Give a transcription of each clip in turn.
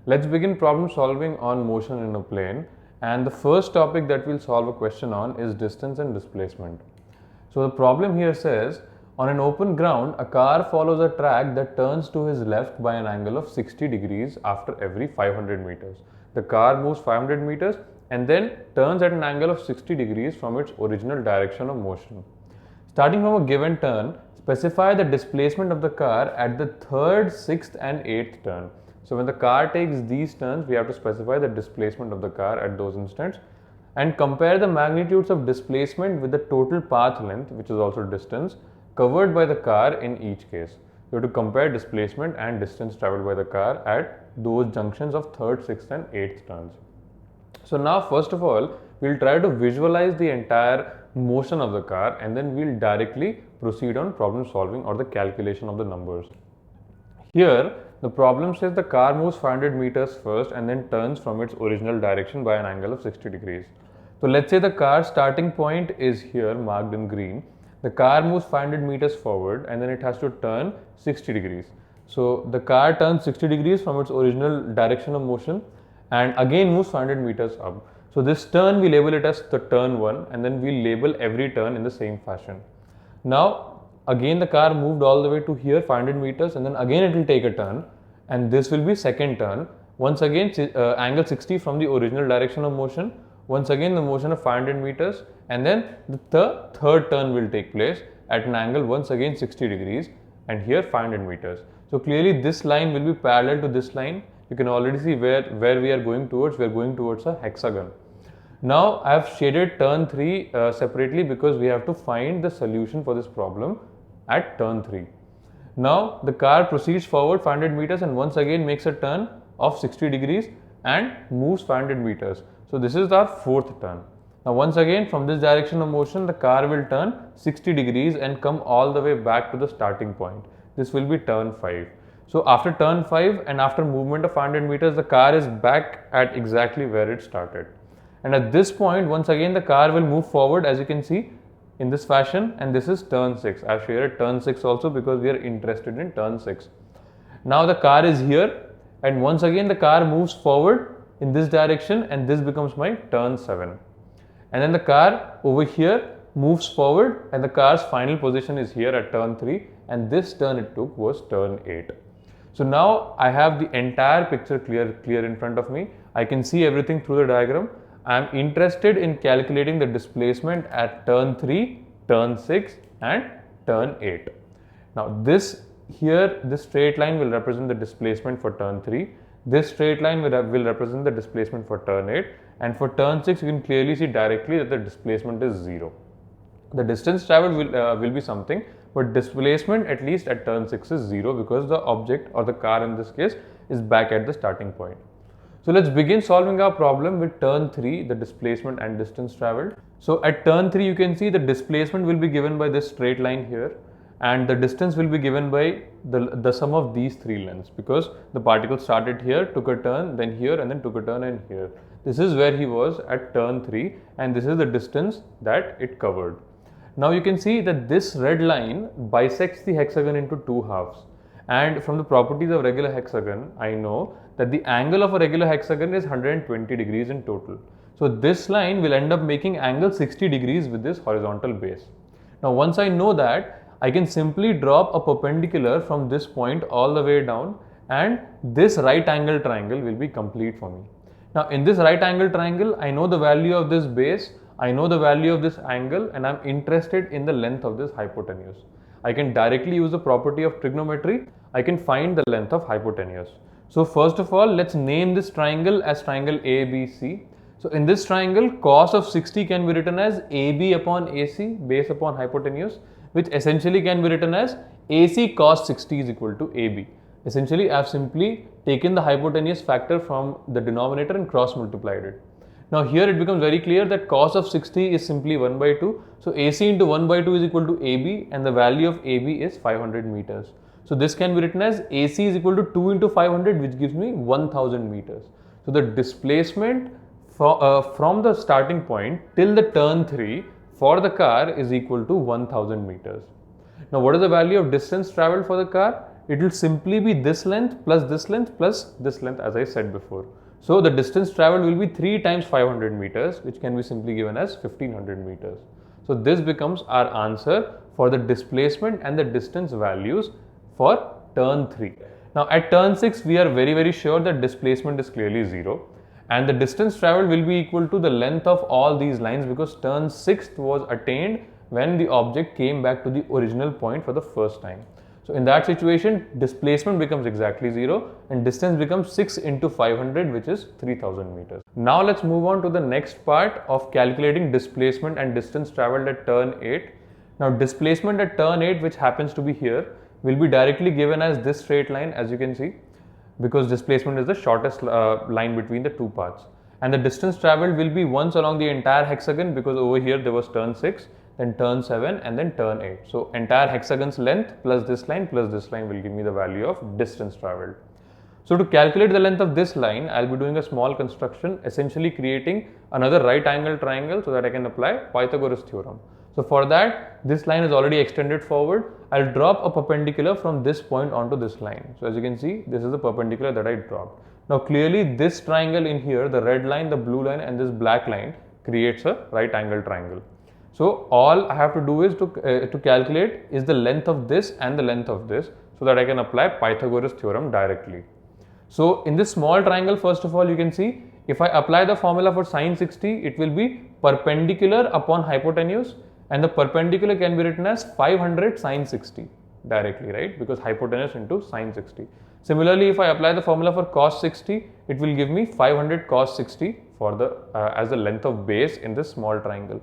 Let's begin problem solving on motion in a plane, and the first topic that we'll solve a question on is distance and displacement. So the problem here says, on an open ground, a car follows a track that turns to his left by an angle of 60 degrees after every 500 meters. The car moves 500 meters and then turns at an angle of 60 degrees from its original direction of motion. Starting from a given turn, specify the displacement of the car at the third, sixth and eighth turn. So when the car takes these turns, we have to specify the displacement of the car at those instants and compare the magnitudes of displacement with the total path length, which is also distance, covered by the car in each case. You have to compare displacement and distance traveled by the car at those junctions of third, sixth and eighth turns. So now first of all, we'll try to visualize the entire motion of the car and then we'll directly proceed on problem solving or the calculation of the numbers. Here, the problem says the car moves 500 meters first and then turns from its original direction by an angle of 60 degrees. So let's say the car starting point is here marked in green. The car moves 500 meters forward and then it has to turn 60 degrees. So the car turns 60 degrees from its original direction of motion and again moves 500 meters up. So this turn we label it as the turn 1 and then we label every turn in the same fashion. Now again the car moved all the way to here 500 meters and then again it will take a turn and this will be second turn. Once again angle 60 from the original direction of motion. Once again the motion of 500 meters and then the third turn will take place at an angle once again 60 degrees and here 500 meters. So clearly this line will be parallel to this line. You can already see where we are going towards. We are going towards a hexagon. Now I have shaded turn 3 separately because we have to find the solution for this problem at turn 3. Now the car proceeds forward 500 meters and once again makes a turn of 60 degrees and moves 500 meters. So this is our fourth turn. Now once again from this direction of motion the car will turn 60 degrees and come all the way back to the starting point. This will be turn 5. So after turn 5 and after movement of 500 meters the car is back at exactly where it started. And at this point once again the car will move forward as you can see in this fashion and this is turn 6. I have shared turn 6 also because we are interested in turn 6. Now the car is here and once again the car moves forward in this direction and this becomes my turn 7. And then the car over here moves forward and the car's final position is here at turn 3 and this turn it took was turn 8. So now I have the entire picture clear in front of me. I can see everything through the diagram. I am interested in calculating the displacement at turn 3, turn 6 and turn 8. Now this straight line will represent the displacement for turn 3. This straight line will represent the displacement for turn 8 and for turn 6 you can clearly see directly that the displacement is 0. The distance traveled will be something, but displacement at least at turn 6 is 0 because the object or the car in this case is back at the starting point. So let's begin solving our problem with turn 3, the displacement and distance traveled. So at turn 3 you can see the displacement will be given by this straight line here and the distance will be given by the sum of these three lengths because the particle started here, took a turn, then here and then took a turn and here. This is where he was at turn 3 and this is the distance that it covered. Now you can see that this red line bisects the hexagon into two halves and from the properties of regular hexagon I know that the angle of a regular hexagon is 120 degrees in total. So this line will end up making angle 60 degrees with this horizontal base. Now once I know that, I can simply drop a perpendicular from this point all the way down and this right angle triangle will be complete for me. Now in this right angle triangle I know the value of this base, I know the value of this angle and I am interested in the length of this hypotenuse. I can directly use the property of trigonometry. I can find the length of hypotenuse. So first of all, let's name this triangle as triangle ABC. So in this triangle, cos of 60 can be written as AB upon AC, base upon hypotenuse, which essentially can be written as AC cos 60 is equal to AB. Essentially, I have simply taken the hypotenuse factor from the denominator and cross multiplied it. Now here it becomes very clear that cos of 60 is simply 1 by 2. So AC into 1 by 2 is equal to AB and the value of AB is 500 meters. So this can be written as AC is equal to 2 into 500 which gives me 1000 meters. So the displacement from the starting point till the turn 3 for the car is equal to 1000 meters. Now what is the value of distance travelled for the car? it will simply be this length plus this length plus this length, as I said before. So the distance traveled will be 3 times 500 meters, which can be simply given as 1500 meters. So this becomes our answer for the displacement and the distance values for turn 3. Now at turn 6, we are very sure that displacement is clearly 0, and the distance traveled will be equal to the length of all these lines, because turn 6 was attained when the object came back to the original point for the first time. So in that situation, displacement becomes exactly 0 and distance becomes 6 into 500, which is 3000 meters. Now let's move on to the next part of calculating displacement and distance traveled at turn 8. Now displacement at turn 8, which happens to be here, will be directly given as this straight line, as you can see, because displacement is the shortest line between the two paths. And the distance traveled will be once along the entire hexagon, because over here there was turn 6, then turn 7 and then turn 8. So entire hexagon's length plus this line will give me the value of distance traveled. So to calculate the length of this line, I'll be doing a small construction, essentially creating another right angle triangle so that I can apply Pythagoras theorem. So for that, this line is already extended forward. I'll drop a perpendicular from this point onto this line. So as you can see, this is the perpendicular that I dropped. Now clearly this triangle in here, the red line, the blue line and this black line creates a right angle triangle. So all I have to do is to calculate is the length of this and the length of this, so that I can apply Pythagoras theorem directly. So in this small triangle, first of all, you can see if I apply the formula for sine 60, it will be perpendicular upon hypotenuse, and the perpendicular can be written as 500 sine 60 directly, right? Because hypotenuse into sine 60. Similarly, if I apply the formula for cos 60, it will give me 500 cos 60 for the as the length of base in this small triangle.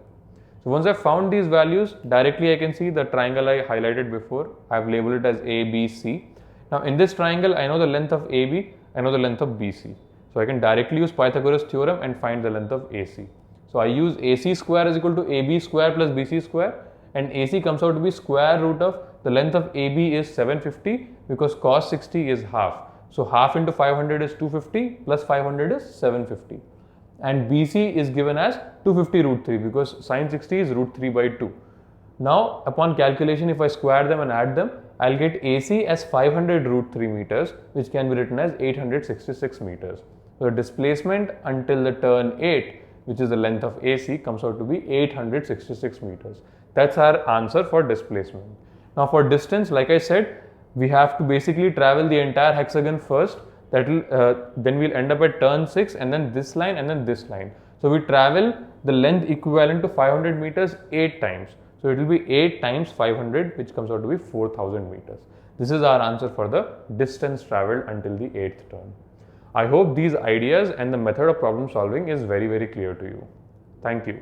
So once I found these values, directly I can see the triangle I highlighted before. I have labeled it as ABC. Now in this triangle, I know the length of AB, I know the length of BC. So I can directly use Pythagoras theorem and find the length of AC. So I use AC square is equal to AB square plus BC square, and AC comes out to be square root of the length of AB is 750, because cos 60 is half. So half into 500 is 250 plus 500 is 750. And BC is given as 250 root 3, because sine 60 is root 3 by 2. Now upon calculation, if I square them and add them, I'll get AC as 500 root 3 meters, which can be written as 866 meters. So the displacement until the turn 8, which is the length of AC, comes out to be 866 meters. That's our answer for displacement. Now for distance, like I said, we have to basically travel the entire hexagon first. That will then we'll end up at turn 6 and then this line and then this line. So we travel the length equivalent to 500 meters 8 times. So it will be 8 times 500, which comes out to be 4000 meters. This is our answer for the distance traveled until the 8th turn. I hope these ideas and the method of problem solving is very clear to you. Thank you.